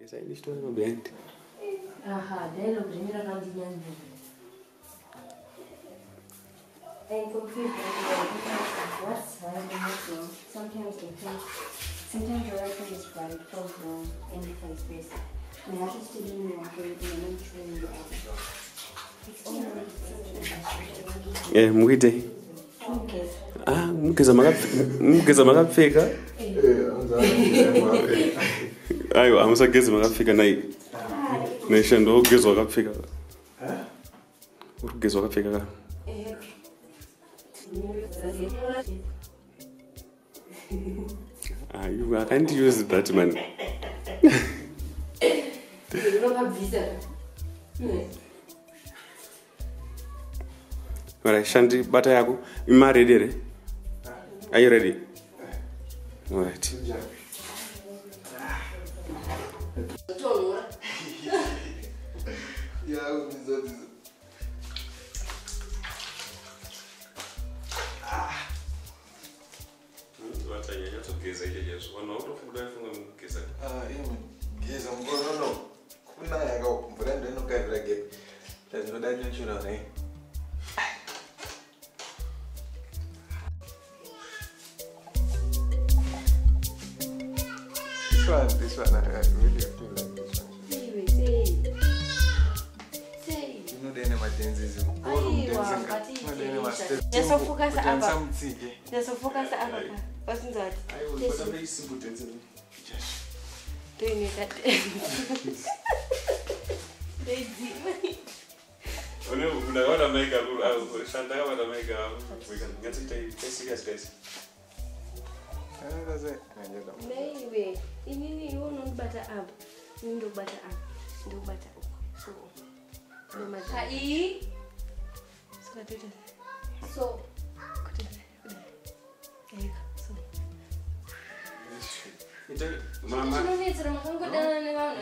Yes, I need to know band. Aha, then I'll bring it around the young. And confused what's wrong. Sometimes the right thing is right, falls wrong, and it falls space. We have to still in the other. It's all Yeah, Muite. okay. Ah, mugeza makapfeka. Aiwa, amusagezi makapfeka nayi. Neshando ugeza wakapfeka. Ugeza wakapfeka ka. Ah, I can't use that, man. You don't have visa. Alright, Shanti, bata yako. Am I ready? Are you ready? Alright. This one, I really feel like this one. Say. You know the name of Denzel. Just focus up. Just focus up. What's that? I will put a very simple Denzel. Doing it at I want to make a Shanta, I want to make a. We can get it serious, guys. That's it. Maybe. You won't butter up. You do butter up. Do butter up. So, no matter. Hi. So, Mama.